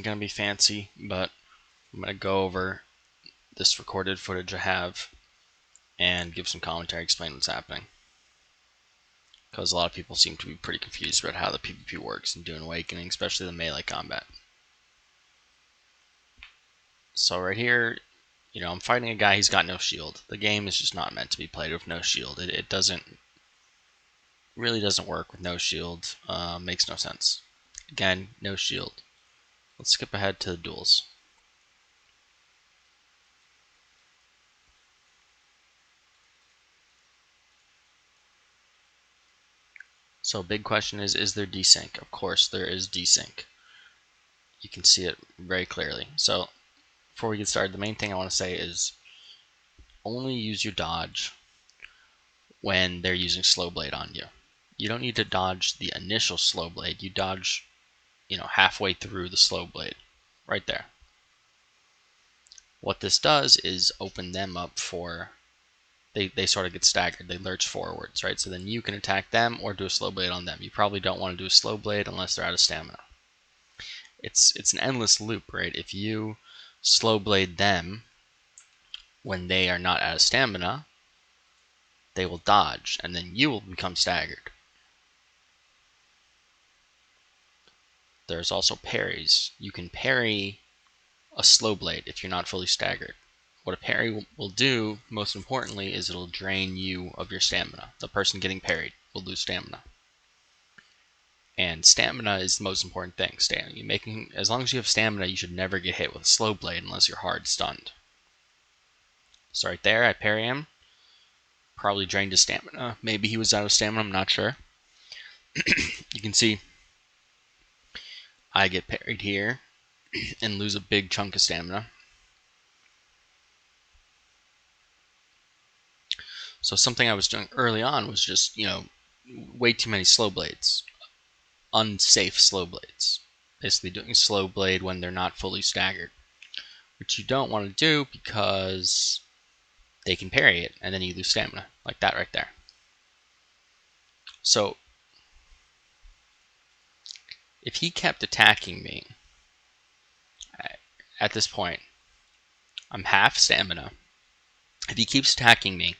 Gonna be fancy, but I'm gonna go over this recorded footage I have and give some commentary, explain what's happening. Because a lot of people seem to be pretty confused about how the PvP works in Dune Awakening, especially the melee combat. So right here, I'm fighting a guy, he's got no shield. The game is just not meant to be played with no shield. It really doesn't work with no shield. Makes no sense. Again, no shield. Let's skip ahead to the duels. So big question is there desync? Of course there is desync. You can see it very clearly. So before we get started, the main thing I want to say is only use your dodge when they're using slow blade on you. You don't need to dodge the initial slow blade. You dodge, halfway through the slow blade, right there. What this does is open them up for, they sort of get staggered. They lurch forwards, right? So then you can attack them or do a slow blade on them. You probably don't want to do a slow blade unless they're out of stamina. It's an endless loop, right? If you slow blade them when they are not out of stamina, they will dodge, and then you will become staggered. There's also parries. You can parry a slow blade if you're not fully staggered. What a parry will do, most importantly, is it'll drain you of your stamina. The person getting parried will lose stamina. And stamina is the most important thing. As long as you have stamina, you should never get hit with a slow blade unless you're hard stunned. So right there, I parry him. Probably drained his stamina. Maybe he was out of stamina, I'm not sure. You can see I get parried here and lose a big chunk of stamina. So something I was doing early on was just, way too many slow blades. Unsafe slow blades. Basically doing slow blade when they're not fully staggered. Which you don't want to do because they can parry it and then you lose stamina. Like that right there. So if he kept attacking me, at this point, I'm half stamina. If he keeps attacking me,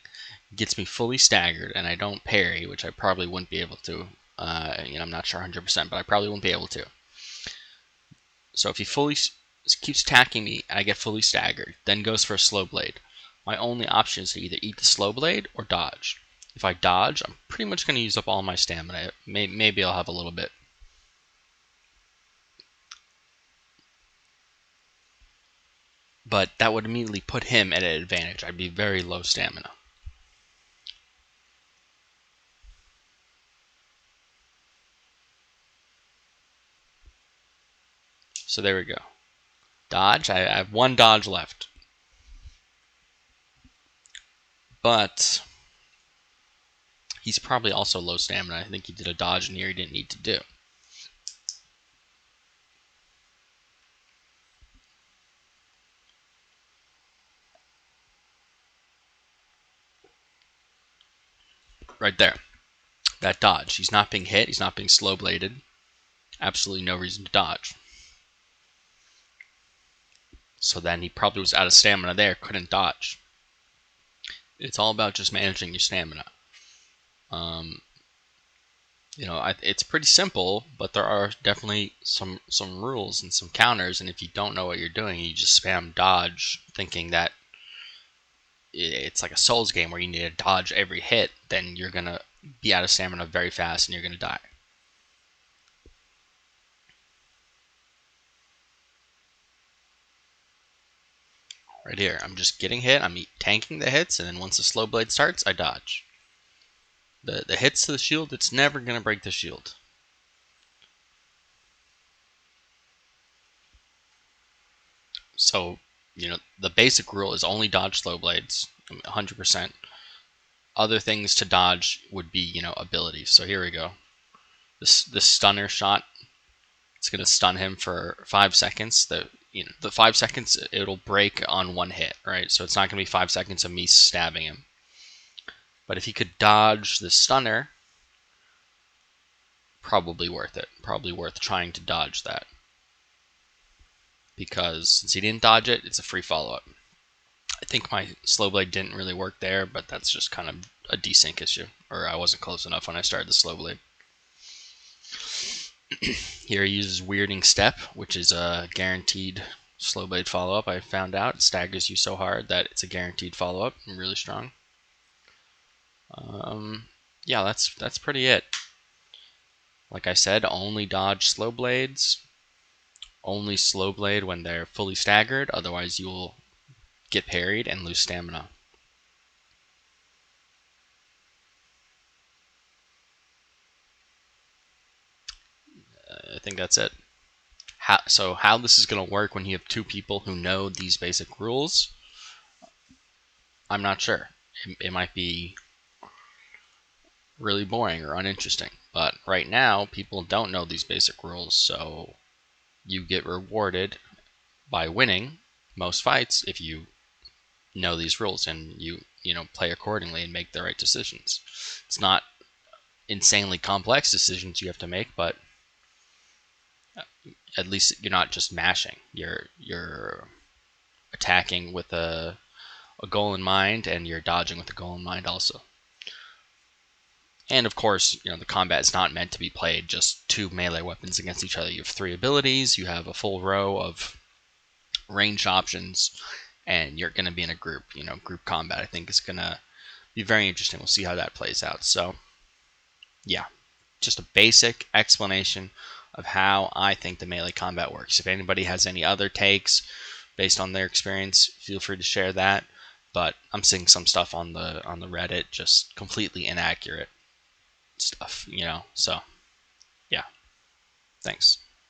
gets me fully staggered, and I don't parry, which I probably wouldn't be able to. I'm not sure 100%, but I probably wouldn't be able to. So if he fully keeps attacking me, I get fully staggered, then goes for a slow blade. My only option is to either eat the slow blade or dodge. If I dodge, I'm pretty much going to use up all my stamina. Maybe I'll have a little bit. But that would immediately put him at an advantage. I'd be very low stamina. So there we go. Dodge. I have one dodge left. But he's probably also low stamina. I think he did a dodge in here he didn't need to do. Right there. That dodge. He's not being hit. He's not being slow bladed. Absolutely no reason to dodge. So then he probably was out of stamina there. Couldn't dodge. It's all about just managing your stamina. It's pretty simple, but there are definitely some rules and some counters, and if you don't know what you're doing, you just spam dodge thinking that it's like a Souls game where you need to dodge every hit, then you're going to be out of stamina very fast and you're going to die. Right here, I'm just getting hit, I'm tanking the hits, and then once the slow blade starts, I dodge. The hits to the shield, it's never going to break the shield. So, the basic rule is only dodge slow blades, 100%. Other things to dodge would be, abilities. So here we go. This stunner shot, it's going to stun him for 5 seconds. The 5 seconds, it'll break on one hit, right? So it's not going to be 5 seconds of me stabbing him. But if he could dodge the stunner, probably worth it. Probably worth trying to dodge that. because since he didn't dodge it, it's a free follow-up. I think my slow blade didn't really work there, but that's just kind of a desync issue, or I wasn't close enough when I started the slow blade. Here he uses Weirding Step, which is a guaranteed slow blade follow-up. I found out it staggers you so hard that it's a guaranteed follow-up and really strong. Yeah, that's pretty it. Like I said, only dodge slow blades. Only slow blade when they're fully staggered, otherwise you'll get parried and lose stamina. I think that's it. How this is going to work when you have two people who know these basic rules, I'm not sure. It might be really boring or uninteresting. But right now, people don't know these basic rules, so you get rewarded by winning most fights if you know these rules and you play accordingly and make the right decisions. It's not insanely complex decisions you have to make, but at least you're not just mashing. You're attacking with a goal in mind, and you're dodging with a goal in mind also. And of course, the combat is not meant to be played just two melee weapons against each other. You have 3 abilities, you have a full row of ranged options, and you're going to be in a group. Group combat, I think, is going to be very interesting. We'll see how that plays out. So, yeah, just a basic explanation of how I think the melee combat works. If anybody has any other takes based on their experience, feel free to share that. But I'm seeing some stuff on the Reddit just completely inaccurate stuff, so yeah, thanks.